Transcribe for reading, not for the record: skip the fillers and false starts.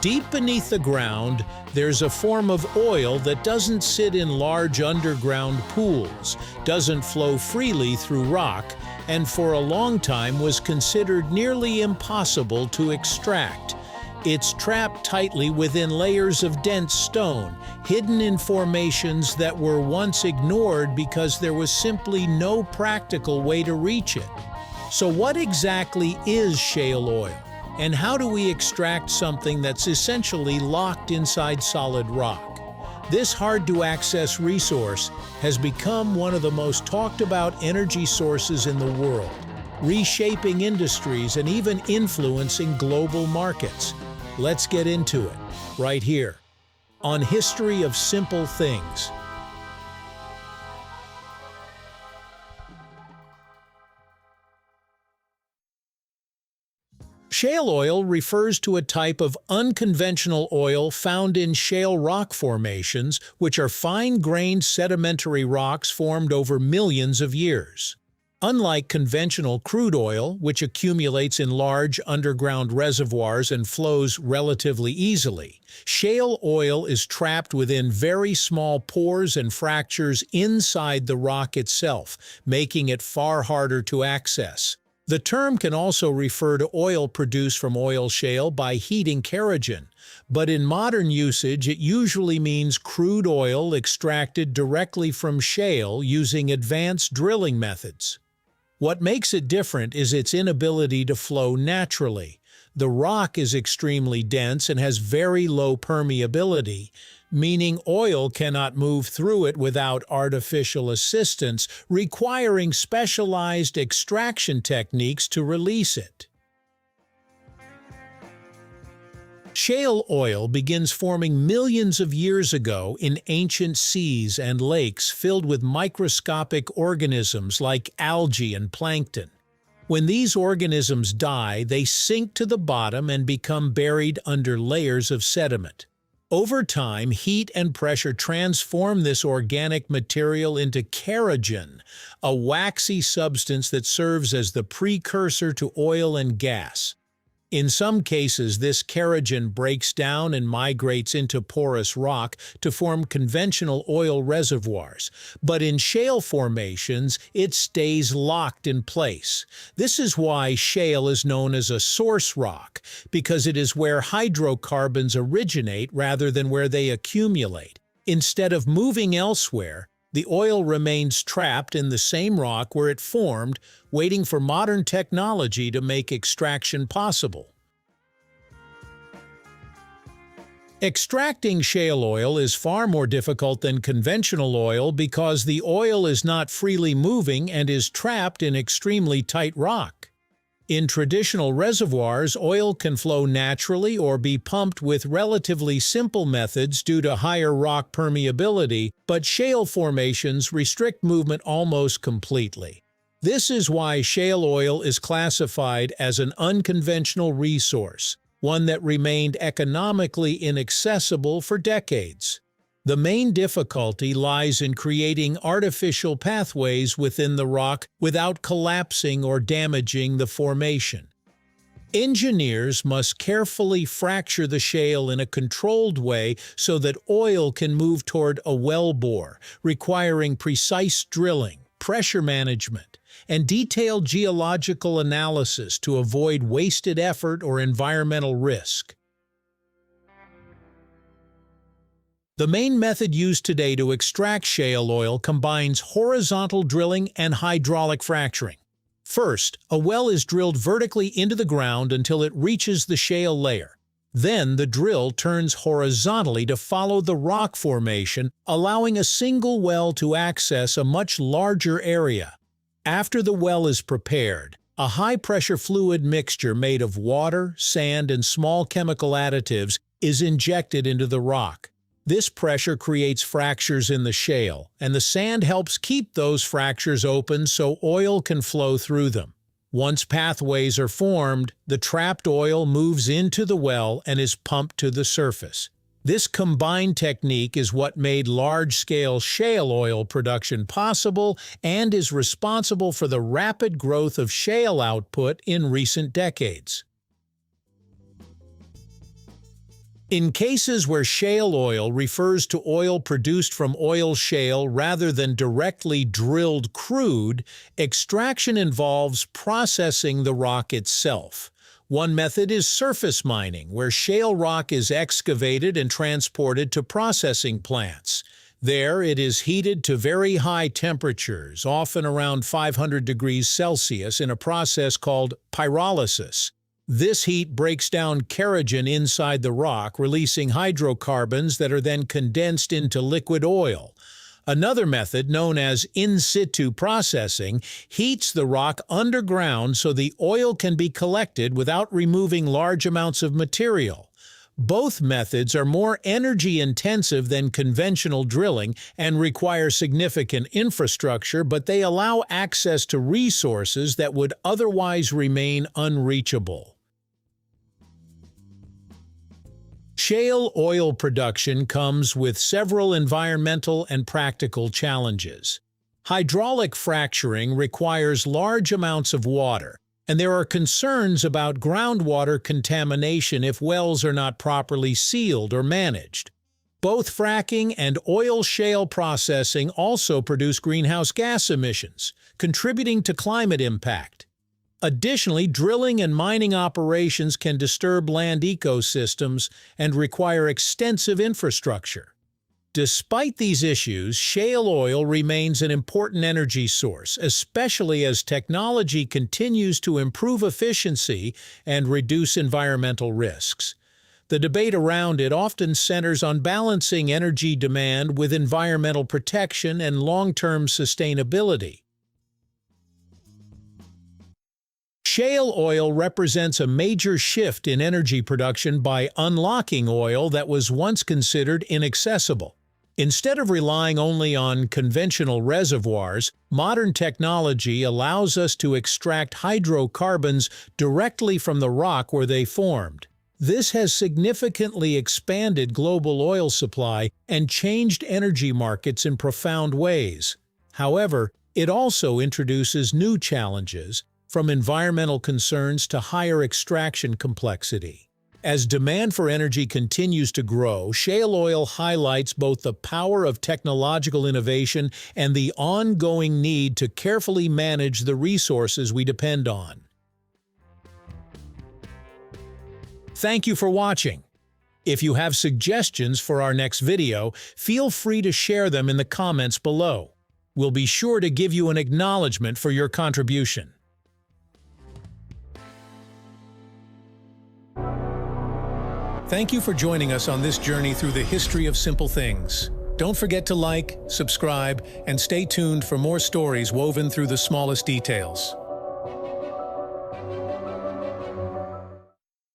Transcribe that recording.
Deep beneath the ground, there's a form of oil that doesn't sit in large underground pools, doesn't flow freely through rock, and for a long time was considered nearly impossible to extract. It's trapped tightly within layers of dense stone, hidden in formations that were once ignored because there was simply no practical way to reach it. So what exactly is shale oil? And how do we extract something that's essentially locked inside solid rock? This hard-to-access resource has become one of the most talked-about energy sources in the world, reshaping industries and even influencing global markets. Let's get into it, right here, on History of Simple Things. Shale oil refers to a type of unconventional oil found in shale rock formations, which are fine-grained sedimentary rocks formed over millions of years. Unlike conventional crude oil, which accumulates in large underground reservoirs and flows relatively easily, shale oil is trapped within very small pores and fractures inside the rock itself, making it far harder to access. The term can also refer to oil produced from oil shale by heating kerogen, but in modern usage it usually means crude oil extracted directly from shale using advanced drilling methods. What makes it different is its inability to flow naturally. The rock is extremely dense and has very low permeability, meaning oil cannot move through it without artificial assistance, requiring specialized extraction techniques to release it. Shale oil begins forming millions of years ago in ancient seas and lakes filled with microscopic organisms like algae and plankton. When these organisms die, they sink to the bottom and become buried under layers of sediment. Over time, heat and pressure transform this organic material into kerogen, a waxy substance that serves as the precursor to oil and gas. In some cases, this kerogen breaks down and migrates into porous rock to form conventional oil reservoirs, but in shale formations, it stays locked in place. This is why shale is known as a source rock, because it is where hydrocarbons originate rather than where they accumulate. Instead of moving elsewhere, the oil remains trapped in the same rock where it formed, waiting for modern technology to make extraction possible. Extracting shale oil is far more difficult than conventional oil because the oil is not freely moving and is trapped in extremely tight rock. In traditional reservoirs, oil can flow naturally or be pumped with relatively simple methods due to higher rock permeability, but shale formations restrict movement almost completely. This is why shale oil is classified as an unconventional resource, one that remained economically inaccessible for decades. The main difficulty lies in creating artificial pathways within the rock without collapsing or damaging the formation. Engineers must carefully fracture the shale in a controlled way so that oil can move toward a wellbore, requiring precise drilling, pressure management, and detailed geological analysis to avoid wasted effort or environmental risk. The main method used today to extract shale oil combines horizontal drilling and hydraulic fracturing. First, a well is drilled vertically into the ground until it reaches the shale layer. Then the drill turns horizontally to follow the rock formation, allowing a single well to access a much larger area. After the well is prepared, a high-pressure fluid mixture made of water, sand, and small chemical additives is injected into the rock. This pressure creates fractures in the shale, and the sand helps keep those fractures open so oil can flow through them. Once pathways are formed, the trapped oil moves into the well and is pumped to the surface. This combined technique is what made large-scale shale oil production possible and is responsible for the rapid growth of shale output in recent decades. In cases where shale oil refers to oil produced from oil shale rather than directly drilled crude, extraction involves processing the rock itself. One method is surface mining, where shale rock is excavated and transported to processing plants. There, it is heated to very high temperatures, often around 500 degrees Celsius, in a process called pyrolysis. This heat breaks down kerogen inside the rock, releasing hydrocarbons that are then condensed into liquid oil. Another method, known as in situ processing, heats the rock underground so the oil can be collected without removing large amounts of material. Both methods are more energy-intensive than conventional drilling and require significant infrastructure, but they allow access to resources that would otherwise remain unreachable. Shale oil production comes with several environmental and practical challenges. Hydraulic fracturing requires large amounts of water, and there are concerns about groundwater contamination if wells are not properly sealed or managed. Both fracking and oil shale processing also produce greenhouse gas emissions, contributing to climate impact. Additionally, drilling and mining operations can disturb land ecosystems and require extensive infrastructure. Despite these issues, shale oil remains an important energy source, especially as technology continues to improve efficiency and reduce environmental risks. The debate around it often centers on balancing energy demand with environmental protection and long-term sustainability. Shale oil represents a major shift in energy production by unlocking oil that was once considered inaccessible. Instead of relying only on conventional reservoirs, modern technology allows us to extract hydrocarbons directly from the rock where they formed. This has significantly expanded global oil supply and changed energy markets in profound ways. However, it also introduces new challenges, from environmental concerns to higher extraction complexity. As demand for energy continues to grow, shale oil highlights both the power of technological innovation and the ongoing need to carefully manage the resources we depend on. Thank you for watching. If you have suggestions for our next video, feel free to share them in the comments below. We'll be sure to give you an acknowledgement for your contribution. Thank you for joining us on this journey through the history of simple things. Don't forget to like, subscribe, and stay tuned for more stories woven through the smallest details.